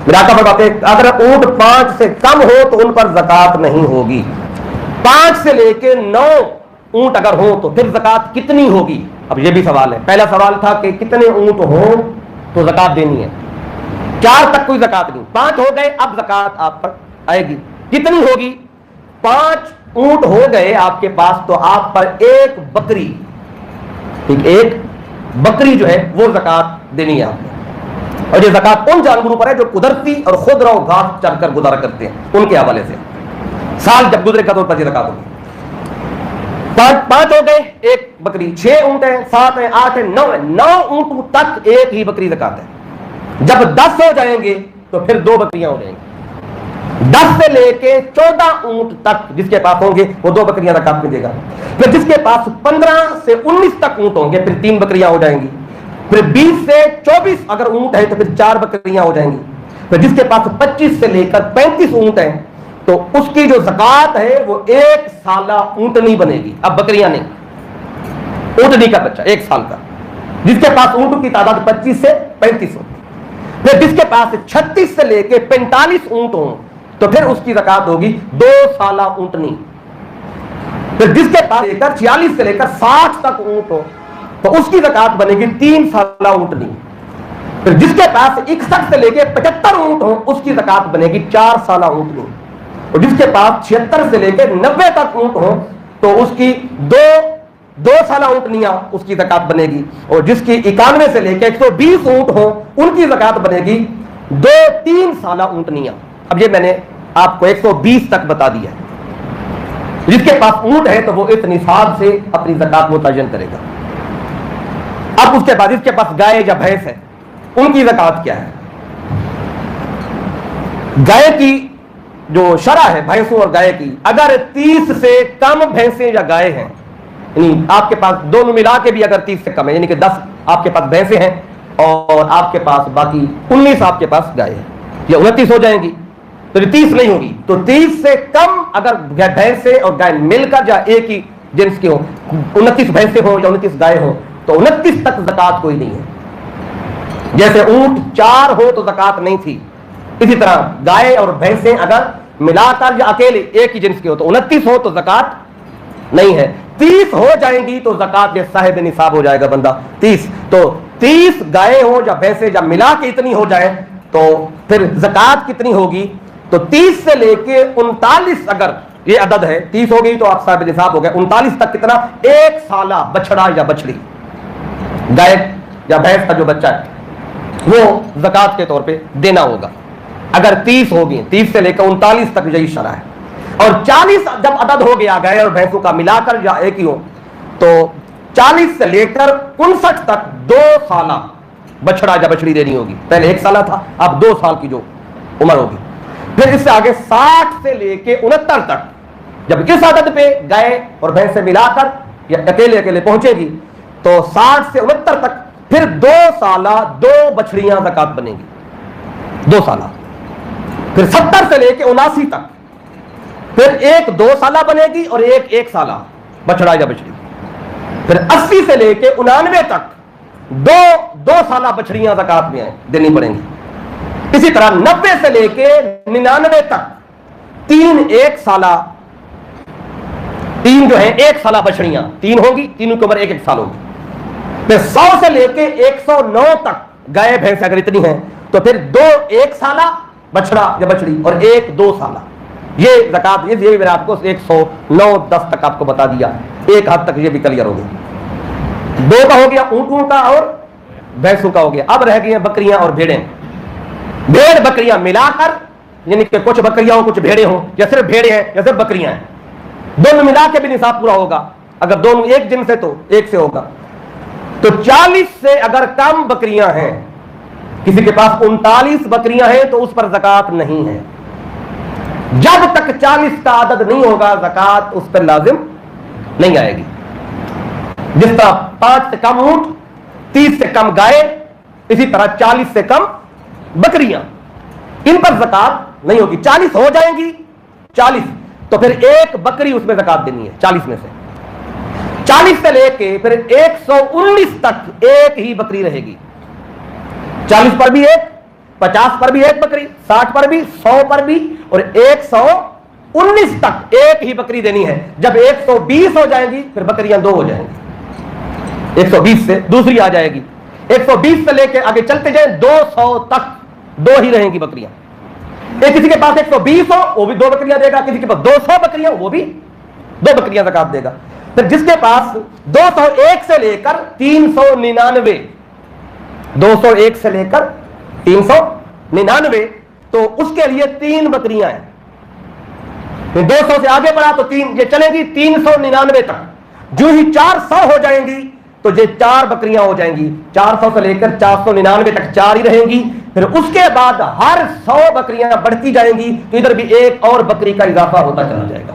میرا آقا فرماتے ہیں اگر اونٹ 5 سے کم ہو تو ان پر زکات نہیں ہوگی. 5 سے لے کے 9 اونٹ اگر ہو تو پھر زکات کتنی ہوگی؟ اب یہ بھی سوال ہے. پہلا سوال تھا کہ کتنے اونٹ ہوں تو زکات دینی ہے. 4 تک کوئی زکات نہیں. 5 ہو گئے اب زکات آپ پر آئے گی. کتنی ہوگی؟ 5 اونٹ ہو گئے آپ کے پاس تو آپ پر ایک بکری، ایک بکری جو ہے وہ زکات دینی ہے آپ نے. اور یہ زکات ان جانوروں پر ہے جو قدرتی اور خود رو گھاس چر کر گزارا کرتے ہیں، ان کے حوالے سے. سال جب گزرے گا تو پر یہ زکات ہوگی. 5 ہو گئے ایک بکری، 6 اونٹ ہیں، 7 ہیں، 8 ہیں، 9 ہیں. 9 اونٹوں تک ایک ہی بکری زکات ہے. جب 10 ہو جائیں گے تو پھر 2 بکریاں ہو جائیں گی. 10 سے لے کے 14 اونٹ تک جس کے پاس ہوں گے وہ 2 بکریاں زکات میں دے گا. پھر جس کے پاس 15 سے 19 تک اونٹ ہوں گے پھر 3 بکریاں ہو جائیں گی. پھر 20 سے 24 اگر اونٹ ہے تو پھر 4 بکریاں ہو جائیں گی. پھر جس کے پاس 25 سے لے کر 35 اونٹ ہیں تو اس کی جو زکات ہے وہ 1 سالہ اونٹنی بنے گی. اب بکریاں نہیں، اونٹنی کا بچہ 1 سال کا، جس کے پاس اونٹوں کی تعداد 25 سے 35 ہو. پھر جس کے پاس 36 سے لے کے 45 اونٹ ہوں تو پھر اس کی زکات ہوگی 2 سالہ اونٹنی. پھر جس کے پاس 46 سے لے کر 60 تک اونٹ ہو تو اس کی زکات بنے گی 3 سالہ اونٹنی. پھر جس کے پاس 61 سے لے کے 75 اونٹ ہو اس کی زکات بنے گی 4 سالہ اونٹنی. اور جس کے پاس 76 سے لے کے 90 تک اونٹ ہو تو اس کی 2 سالہ اونٹنیاں اس کی زکات بنے گی. اور جس کی 91 سے لے کے 120 اونٹ ہو ان کی زکات بنے گی 3 سالہ اونٹنیاں. اب یہ میں نے آپ کو 120 تک بتا دیا ہے. جس کے پاس اونٹ ہے تو وہ اس نصاب سے اپنی زکات متعین کرے گا. اب اس کے بعد جس کے پاس گائے یا بھینس ہے ان کی زکات کیا ہے؟ گائے کی جو شرح ہے بھینسوں اور گائے کی، اگر 30 سے کم بھینسیں یا گائے ہیں، یعنی آپ کے پاس دونوں ملا کے بھی اگر 30 سے کم ہے، یعنی کہ 10 آپ کے پاس بھینسیں ہیں اور آپ کے پاس باقی 19 آپ کے پاس گائے ہیں، یا 29 ہو جائیں گی تو 30 نہیں ہوگی. تو 30 سے کم اگر بھینسیں اور گائے مل کر یا ایک ہی جنس کے ہو، 29 بھینسیں ہوں یا 29 گائے ہوں تو 29 تک زکات کوئی نہیں ہے. جیسے اونٹ 4 ہو تو زکات نہیں تھی، اسی طرح گائے اور بھینسیں اگر ملا کر یا اکیلے ایک ہی جنس کے ہو تو 29 ہو تو زکات نہیں ہے. 30 ہو جائیں گی تو زکات یہ صاحب نصاب ہو جائے گا بندہ. 30 تو 30 گائے ہو یا بھینسیں یا ملا کے اتنی ہو جائے تو پھر زکات کتنی ہوگی؟ تو 30 سے لے کے 39 اگر یہ عدد ہے، 30 ہو گئی تو آپ صاحب نصاب ہو گئے. 39 تک کتنا؟ 1 سالہ بچڑا یا بچڑی، گائے یا بھینس کا جو بچہ ہے وہ زکات کے طور پہ دینا ہوگا. اگر 30 ہوگی، 30 سے لے کر 39 تک یہی شرح ہے. اور 40 جب عدد ہو گیا گائے اور بھینسوں کا ملا کر یا ایک ہی ہو تو 40 سے لے کر 59 تک 2 سالہ بچڑا یا بچڑی دینی ہوگی. پہلے 1 سالہ تھا، اب 2 سال کی جو عمر ہوگی. پھر اس سے آگے 60 سے لے کے 69 تک جب کس عدد پہ گائے اور بھینس سے ملا کر یا اکیلے اکیلے پہنچے گی تو 60 سے 69 تک پھر 2 سالہ 2 بچڑیاں زکات بنے گی، 2 سالہ. پھر 70 سے لے کے 79 تک پھر ایک 2 سالہ بنے گی اور ایک 1 سالہ بچڑا یا بچڑی. پھر 80 سے لے کے 89 تک 2 سالہ بچڑیاں زکات میں دینی پڑیں گی. اسی طرح 90 سے لے کے 99 تک 3 1 سالہ، 3 جو ہیں 1 سالہ بچڑیاں 3 ہوں گی، تینوں کی عمر 1 سال ہوگی. پھر 100 سے لے کے 109 تک گائے بھینس اگر اتنی ہیں تو پھر 2 1 سالہ بچڑا یا بچڑی اور 1 2 سالہ. یہ زکات یہ بھی میں نے آپ کو 109 10 تک آپ کو بتا دیا. ایک حد تک یہ بھی کلیئر ہو گیا. 2 کا ہو گیا اونٹوں کا اور بھینسوں کا ہو گیا. اب رہ گئی ہیں بکریاں اور بھیڑیں. بھیڑ بکریاں ملا کر، یعنی کہ کچھ بکریاں ہوں کچھ بھیڑیں ہوں، یا صرف بھیڑیں ہیں یا صرف بکریاں ہیں، دونوں ملا کے بھی نصاب پورا ہوگا. اگر دونوں ایک جنس ہے تو 1 سے ہوگا. تو 40 سے اگر کم بکریاں ہیں، کسی کے پاس 39 بکریاں ہیں تو اس پر زکات نہیں ہے. جب تک 40 کا عدد نہیں ہوگا زکات اس پر لازم نہیں آئے گی. جس طرح 5 سے کم اونٹ، 30 سے کم گائے، اسی طرح 40 سے کم بکریاں، ان پر زکات نہیں ہوگی. 40 ہو جائیں گی 40 تو پھر ایک بکری اس میں زکات دینی ہے 40 میں سے. 40 سے لے کے پھر 119 تک ایک ہی بکری رہے گی. 40 پر بھی ایک، 50 پر بھی ایک بکری, 60 پر بھی, 100 پر بھی, اور 119 تک ایک ہی بکری دینی ہے. جب 120 ہو جائیں گی پھر بکریاں 2 ہو جائیں گی, 120 سے دوسری آ جائے گی, 120 سے لے کے آگے چلتے جائیں 200 تک 2 ہی رہیں گی بکریاں. کسی کے پاس 120 ہو وہ بھی 2 بکریاں دے گا, کسی کے پاس 200 بکریاں وہ بھی 2 بکریاں زکات دے گا. پھر جس کے پاس 201 سے لے کر 399, 201 سے لے کر 399, تو اس کے لیے 3 بکریاں ہیں. 200 سے آگے بڑھا تو 3 یہ چلیں گی 399 تک. جو ہی 400 ہو جائیں گی تو یہ 4 بکریاں ہو جائیں گی. 400 سے لے کر 499 تک 4 ہی رہیں گی. پھر اس کے بعد ہر 100 بکریاں بڑھتی جائیں گی تو ادھر بھی ایک اور بکری کا اضافہ ہوتا چلا جائے گا.